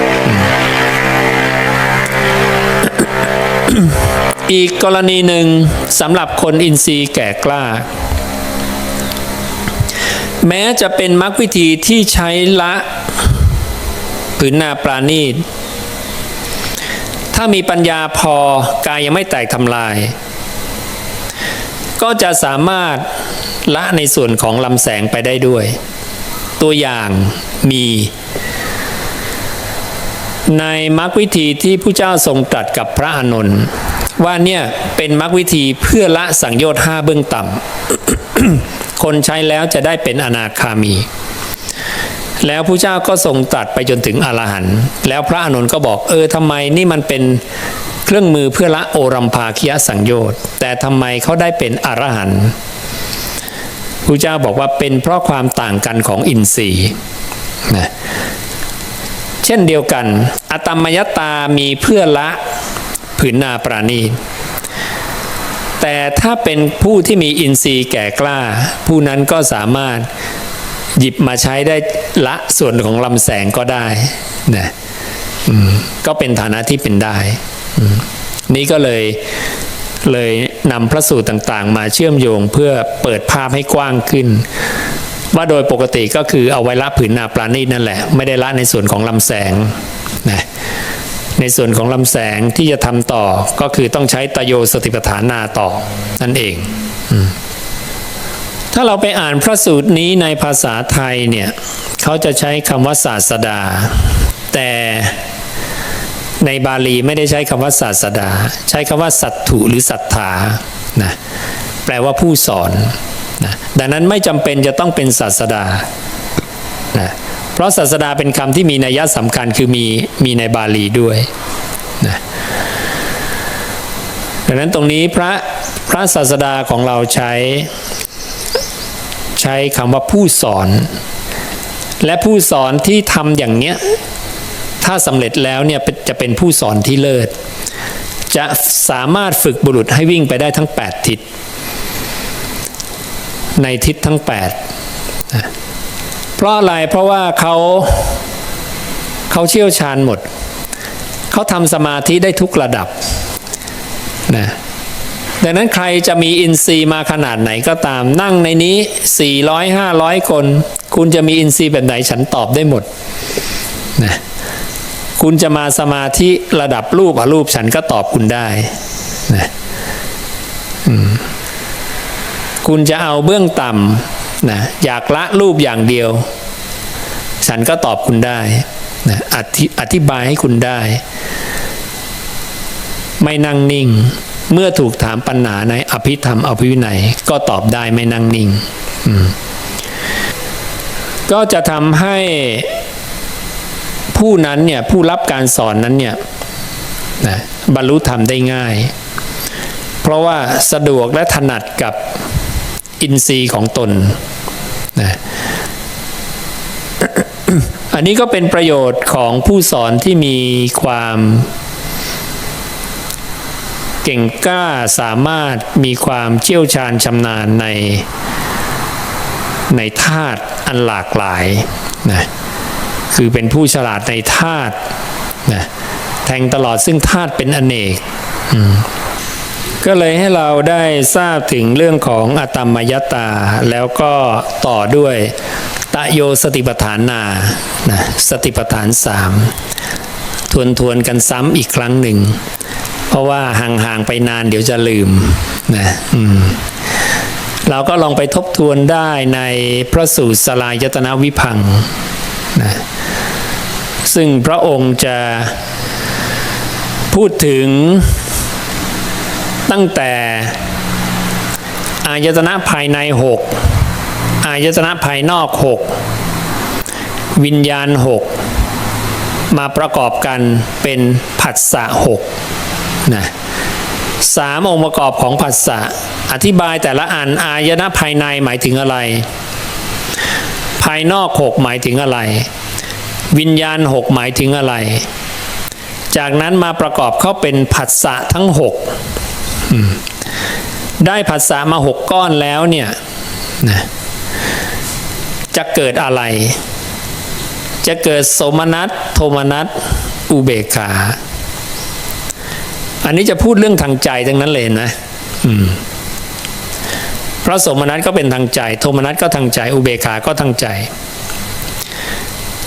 อีกกรณีหนึ่งสำหรับคนอินทรีย์แก่กล้าแม้จะเป็นมรรควิธีที่ใช้ละผืนนาปราณีตถ้ามีปัญญาพอกายยังไม่แตกทำลายก็จะสามารถละในส่วนของลำแสงไปได้ด้วยตัวอย่างมีในมรรควิธีที่พระเจ้าทรงตรัสกับพระอานนท์ว่าเนี่ยเป็นมรรควิธีเพื่อละสังโยชน์5เบื้องต่ำ คนใช้แล้วจะได้เป็นอนาคามีแล้วพระเจ้าก็ทรงตรัสไปจนถึงอรหันต์แล้วพระอานนท์ก็บอกทำไมนี่มันเป็นเครื่องมือเพื่อละโอรัมภาคิยสังโยชน์แต่ทำไมเขาได้เป็นอรหันต์พระเจ้าบอกว่าเป็นเพราะความต่างกันของอินทรีย์นะเช่นเดียวกันอตมยตามีเพื่อละผืนนาปราณีตแต่ถ้าเป็นผู้ที่มีอินทรีย์แก่กล้าผู้นั้นก็สามารถหยิบมาใช้ได้ละส่วนของลำแสงก็ได้นะก็เป็นฐานะที่เป็นได้นี้ก็เลยนำพระสูตรต่างๆมาเชื่อมโยงเพื่อเปิดภาพให้กว้างขึ้นว่าโดยปกติก็คือเอาไว้ละผืนนาปราณีตนั่นแหละไม่ได้ละในส่วนของลำแสงนะในส่วนของลำแสงที่จะทำต่อก็คือต้องใช้ตโยสติปัฏฐานาต่อนั่นเองถ้าเราไปอ่านพระสูตรนี้ในภาษาไทยเนี่ยเขาจะใช้คำว่าศาสดาแต่ในบาลีไม่ได้ใช้คำว่าศาสดาใช้คำว่าสัตถุหรือสัทธานะแปลว่าผู้สอนนะดังนั้นไม่จำเป็นจะต้องเป็นศาสดานะเพราะศาสดาเป็นคำที่มีนัยสำคัญคือมีในบาลีด้วยนะดังนั้นตรงนี้พระศาสดาของเราใช้คำว่าผู้สอนและผู้สอนที่ทำอย่างเนี้ยถ้าสำเร็จแล้วเนี่ยจะเป็นผู้สอนที่เลิศจะสามารถฝึกบุรุษให้วิ่งไปได้ทั้ง8ทิศในทิศทั้ง8นะเพราะอะไรเพราะว่าเขาเชี่ยวชาญหมดเขาทำสมาธิได้ทุกระดับนะ ดังนั้นใครจะมีอินทรีย์มาขนาดไหนก็ตามนั่งในนี้400-500 คนคุณจะมีอินทรีย์แบบไหนฉันตอบได้หมดนะคุณจะมาสมาธิระดับรูปอรูปฉันก็ตอบคุณได้นะคุณจะเอาเบื้องต่ำนะอยากละรูปอย่างเดียวฉันก็ตอบคุณได้นะอธิบายให้คุณได้ไม่นั่งนิ่งเมื่อถูกถามปัญหาในอภิธรรมอภิวินัยก็ตอบได้ไม่นั่งนิ่งก็จะทำให้ผู้นั้นเนี่ยผู้รับการสอนนั้นเนี่ยนะบรรลุธรรมได้ง่ายเพราะว่าสะดวกและถนัดกับอินทรีย์ของตนนะอันนี้ก็เป็นประโยชน์ของผู้สอนที่มีความเก่งกล้าสามารถมีความเชี่ยวชาญชำนาญในธาตุอันหลากหลายนะคือเป็นผู้ฉลาดในธาตุนะแทงตลอดซึ่งธาตุเป็นอเนกก็เลยให้เราได้ทราบถึงเรื่องของอตัมมยตาแล้วก็ต่อด้วยตโยสติปัฏฐานานะสติปัฏฐาน3ทวนกันซ้ำอีกครั้งหนึ่งเพราะว่าห่างๆไปนานเดี๋ยวจะลืมนะเราก็ลองไปทบทวนได้ในพระสูตรสลายตนะวิพังค์นะซึ่งพระองค์จะพูดถึงตั้งแต่อายตนะภายใน6อายตนะภายนอก6วิญญาณ6มาประกอบกันเป็นผัสสะ6นะ3องค์ประกอบของผัสสะอธิบายแต่ละอันอายตนะภายในหมายถึงอะไรภายนอก6หมายถึงอะไรวิญญาณ6หมายถึงอะไรจากนั้นมาประกอบเข้าเป็นผัสสะทั้ง6ได้ผัสสะมา6ก้อนแล้วเนี่ยนะจะเกิดอะไรจะเกิดโสมนัสโทมนัสอุเบกขาอันนี้จะพูดเรื่องทางใจทั้งนั้นเลยนะเพราะโสมนัสก็เป็นทางใจโทมนัสก็ทางใจอุเบกขาก็ทางใจ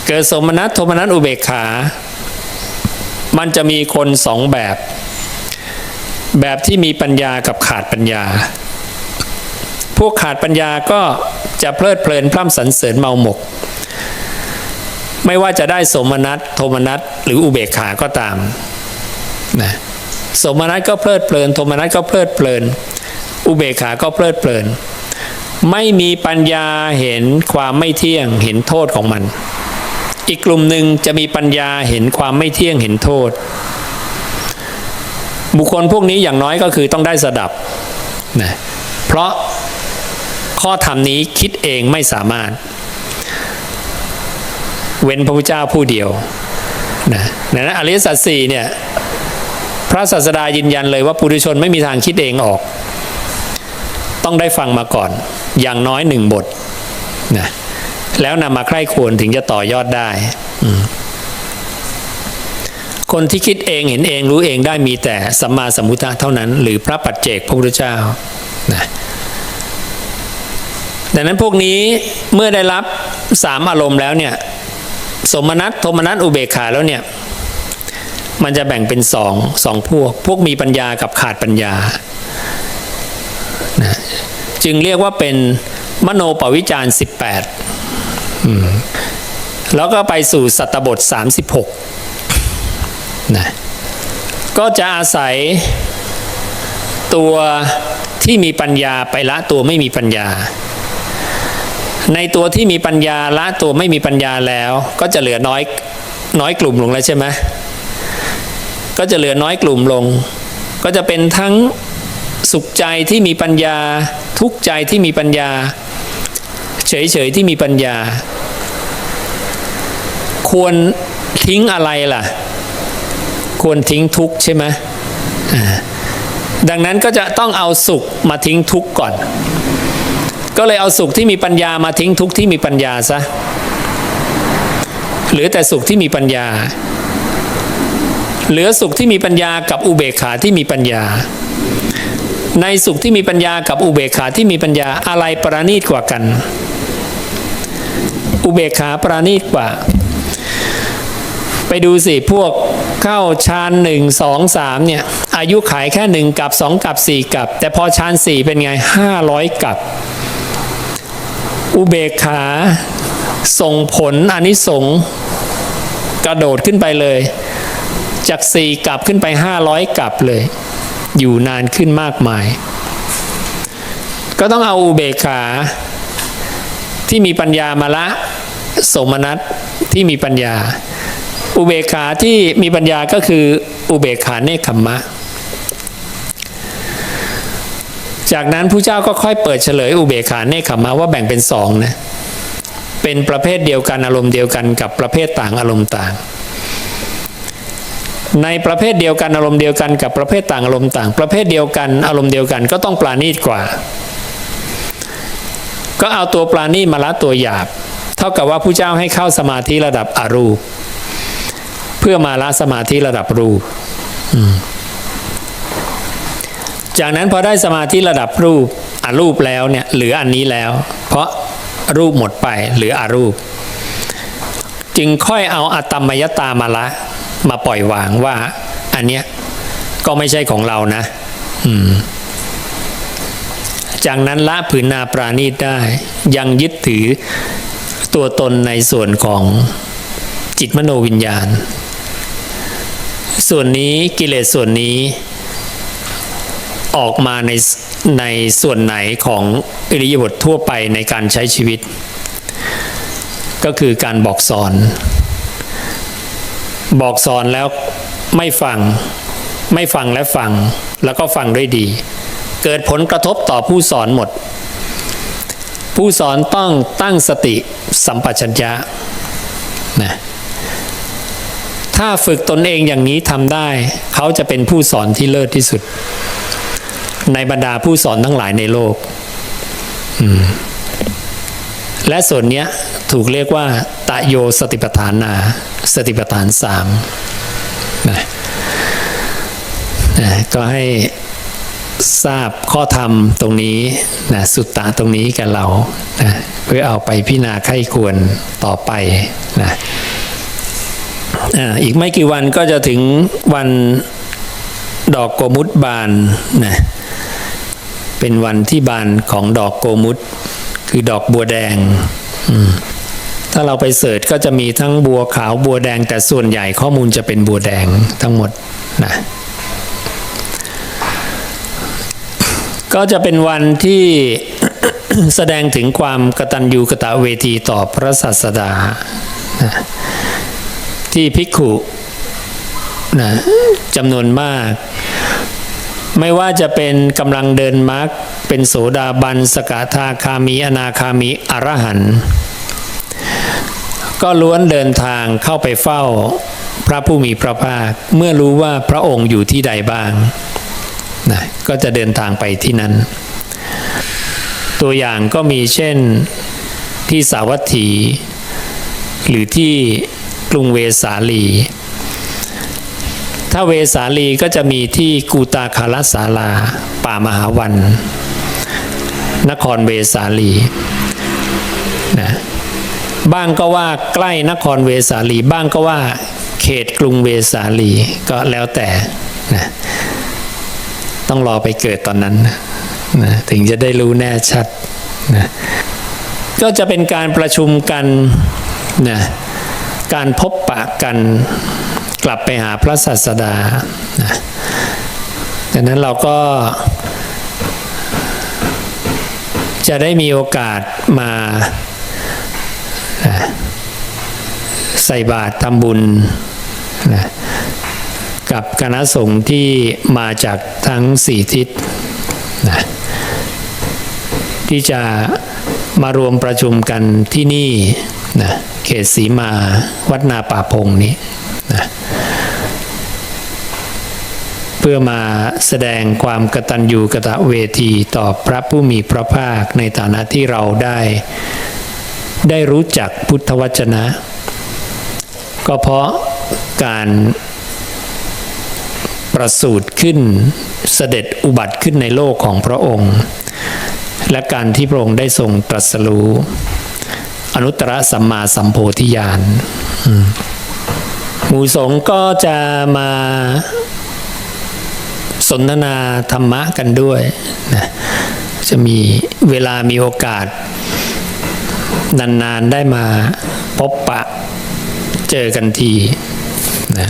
เกิดโสมนัสโทมนัสอุเบกขามันจะมีคน2แบบที่มีปัญญากับขาดปัญญาพวกขาดปัญญาก็จะเพลิดเพลินพร่ำสรรเสริญเมาหมกไม่ว่าจะได้โสมนัสโทมนัสหรืออุเบกขาก็ตามนะโสมนัสก็เพลิดเพลินโทมนัสก็เพลิดเพลินอุเบกขาก็เพลิดเพลินไม่มีปัญญาเห็นความไม่เที่ยงเห็นโทษของมันอีกกลุ่มหนึ่งจะมีปัญญาเห็นความไม่เที่ยงเห็นโทษบุคคลพวกนี้อย่างน้อยก็คือต้องได้สดับนะเพราะข้อธรรมนี้คิดเองไม่สามารถเว้นพระพุทธเจ้าผู้เดียวนะในนั้นอริยสัจสี่เนี่ยพระศาสดายืนยันเลยว่าปุถุชนไม่มีทางคิดเองออกต้องได้ฟังมาก่อนอย่างน้อย1บทนะแล้วนำมาใคร่ควรถึงจะต่อยอดได้คนที่คิดเองเห็นเองรู้เองได้มีแต่สัมมาสัมพุทธะเท่านั้นหรือพระปัจเจกพระพุทธเจ้านะดังนั้นพวกนี้เมื่อได้รับ3อารมณ์แล้วเนี่ยสมนัสโทมนัสอุเบกขาแล้วเนี่ยมันจะแบ่งเป็นสองพวกมีปัญญากับขาดปัญญานะจึงเรียกว่าเป็นมโนปวิจาร18แล้วก็ไปสู่สัตตบท36นะก็จะอาศัยตัวที่มีปัญญาไปละตัวไม่มีปัญญาในตัวที่มีปัญญาละตัวไม่มีปัญญาแล้วก็จะเหลือน้อยกลุ่มลงแล้วใช่ไหมก็จะเหลือน้อยกลุ่มลงก็จะเป็นทั้งสุขใจที่มีปัญญาทุกข์ใจที่มีปัญญาเฉยๆที่มีปัญญาควรทิ้งอะไรล่ะควรทิ้งทุกข์ใช่ไหมดังนั้นก็จะต้องเอาสุขมาทิ้งทุกข์ก่อนก็เลยเอาสุขที่มีปัญญามาทิ้งทุกข์ที่มีปัญญาซะเหลือแต่สุขที่มีปัญญาเหลือสุขที่มีปัญญากับอุเบกขาที่มีปัญญา ในสุขที่มีปัญญากับอุเบกขาที่มีปัญญาอะไรประณีตกว่ากันอุเบกขาประณีตกว่าไปดูสิพวกเข้าฌาน1 2 3เนี่ยอายุขายแค่1กับ2กับ4กับแต่พอฌาน4เป็นไง500กับอุเบกขาส่งผลอานิสงส์กระโดดขึ้นไปเลยจาก4กับขึ้นไป500กับเลยอยู่นานขึ้นมากมายก็ต้องเอาอุเบกขาที่มีปัญญามาละโสมนัสที่มีปัญญาอุเบกขาที่มีปัญญาก็คืออุเบกขาเนคขัมมะจากนั้นผู้เจ้าก็ค่อยเปิดเฉลยอุเบกขาเนคขัมมะว่าแบ่งเป็น2นะเป็นประเภทเดียวกันอารมณ์เดียวกันกับประเภทต่างอารมณ์ต่างในประเภทเดียวกันอารมณ์เดียวกันกับประเภทต่างอารมณ์ต่างประเภทเดียวกันอารมณ์เดียวกันก็ต้องปราณีตกว่าก็เอาตัวปราณีตมาละตัวหยาบเท่ากับว่าผู้เจ้าให้เข้าสมาธิระดับอรูปเพื่อมาละสมาธิระดับรูปจากนั้นพอได้สมาธิระดับรูปอรูปแล้วเนี่ยเหลืออันนี้แล้วเพราะรูปหมดไปเหลืออรูปจึงค่อยเอาอตัมมยตามาละมาปล่อยวางว่าอันเนี้ยก็ไม่ใช่ของเรานะจากนั้นละผืนนาปราณีตได้ยังยึดถือตัวตนในส่วนของจิตมโนวิญญาณส่วนนี้กิเลสส่วนนี้ออกมาในส่วนไหนของอิริยาบถทั่วไปในการใช้ชีวิตก็คือการบอกสอนแล้วไม่ฟังและฟังแล้วก็ฟังด้วยดีเกิดผลกระทบต่อผู้สอนหมดผู้สอนต้องตั้งสติสัมปชัญญะนะถ้าฝึกตนเองอย่างนี้ทำได้เขาจะเป็นผู้สอนที่เลิศที่สุดในบรรดาผู้สอนทั้งหลายในโลกและส่วนนี้ถูกเรียกว่าตโยสติปัฏฐานาสติปัฏฐาน3นะก็ให้ทราบข้อธรรมตรงนี้นะสุตตะตรงนี้กับเรานะเพื่อเอาไปพิจารณาไข้ควรต่อไปนะอีกไม่กี่วันก็จะถึงวันดอกโกมุตบานนะเป็นวันที่บานของดอกโกมุตคือดอกบัวแดงถ้าเราไปเสิร์ชก็จะมีทั้งบัวขาวบัวแดงแต่ส่วนใหญ่ข้อมูลจะเป็นบัวแดงทั้งหมดนะก็จะเป็นวันที่ แสดงถึงความกตัญญูกตเวทีต่อพระศาสดานะที่ภิกขุนะจำนวนมากไม่ว่าจะเป็นกำลังเดินมรรคเป็นโสดาบันสกทาคามีอนาคามีอรหันต์ก็ล้วนเดินทางเข้าไปเฝ้าพระผู้มีพระภาคเมื่อรู้ว่าพระองค์อยู่ที่ใดบ้างนะก็จะเดินทางไปที่นั้นตัวอย่างก็มีเช่นที่สาวัตถีหรือที่กรุงเวสาลีถ้าเวสาลีก็จะมีที่กูตาคาลศาลาป่ามหาวันนครเวสาลีนะบ้างก็ว่าใกล้นครเวสาลีบ้างก็ว่าเขตกรุงเวสาลีก็แล้วแต่นะต้องรอไปเกิดตอนนั้นนะถึงจะได้รู้แน่ชัดนะก็จะเป็นการประชุมกันนะการพบปะกันกลับไปหาพระศาสดานะดังนั้นเราก็จะได้มีโอกาสมาใส่บาตรทำบุญนะกับคณะสงฆ์ที่มาจากทั้ง4ทิศนะที่จะมารวมประชุมกันที่นี่นะเขตสีมาวัดนาป่าพงนี้นะเพื่อมาแสดงความกตัญญูกตเวทีต่อพระผู้มีพระภาคในฐานะที่เราได้รู้จักพุทธวจนะก็เพราะการประสูติขึ้น เสด็จอุบัติขึ้นในโลกของพระองค์ และการที่พระองค์ได้ทรงตรัสรู้อนุตตรสัมมาสัมโพธิญาณหมู่สงฆ์ก็จะมาสนทนาธรรมะกันด้วยนะจะมีเวลามีโอกาสนานๆได้มาพบปะเจอกันทีนะ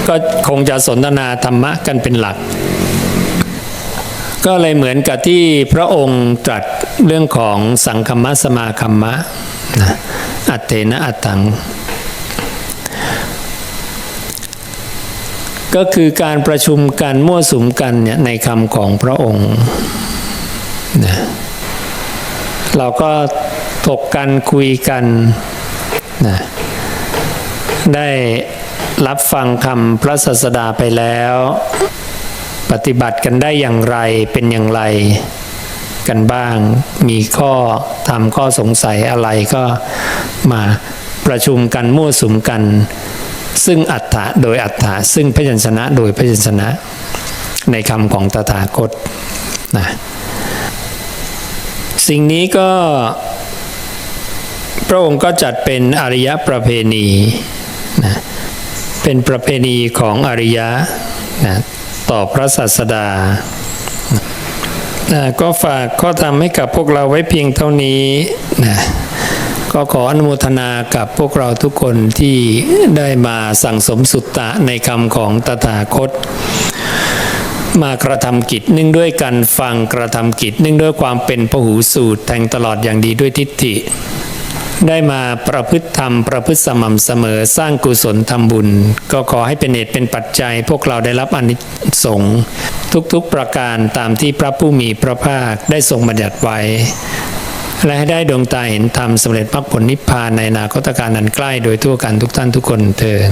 ก็คงจะสนทนาธรรมะกันเป็นหลักก็เลยเหมือนกับที่พระองค์ตรัสเรื่องของสังคัมมะสมาคัมมะนะอัตเถนะอัตถังก็คือการประชุมกันมั่วสุมกันเนี่ยในคำของพระองค์นะเราก็ถกกันคุยกันนะได้รับฟังคำพระศาสดาไปแล้วปฏิบัติกันได้อย่างไรเป็นอย่างไรกันบ้างมีข้อธรรมข้อสงสัยอะไรก็มาประชุมกันมั่วสุมกันซึ่งอัฏฐะโดยอัฏฐะซึ่งพยัญชนะโดยพยัญชนะในคำของตถาคตนะสิ่งนี้ก็พระองค์ก็จัดเป็นอริยประเพณีนะเป็นประเพณีของอริยะนะต่อพระศาสดาก็ฝากข้อธรรมให้กับพวกเราไว้เพียงเท่านี้นะก็ขออนุโมทนากับพวกเราทุกคนที่ได้มาสั่งสมสุตตะในคำของตถาคตมากระทำกิจเนื่องด้วยการฟังกระทำกิจเนื่องด้วยความเป็นพหูสูตรแทงตลอดอย่างดีด้วยทิฏฐิได้มาประพฤติธรรมประพฤติสม่ำเสมอสร้างกุศลทำบุญก็ขอให้เป็นเหตุเป็นปัจจัยพวกเราได้รับอานิสงส์ทุกๆประการตามที่พระผู้มีพระภาคได้ทรงบัญญัติไว้และให้ได้ดวงตาเห็นธรรมสำเร็จมรรคผลนิพพานในอนาคตการอันใกล้โดยทั่วกันทุกท่านทุกคนเทอญ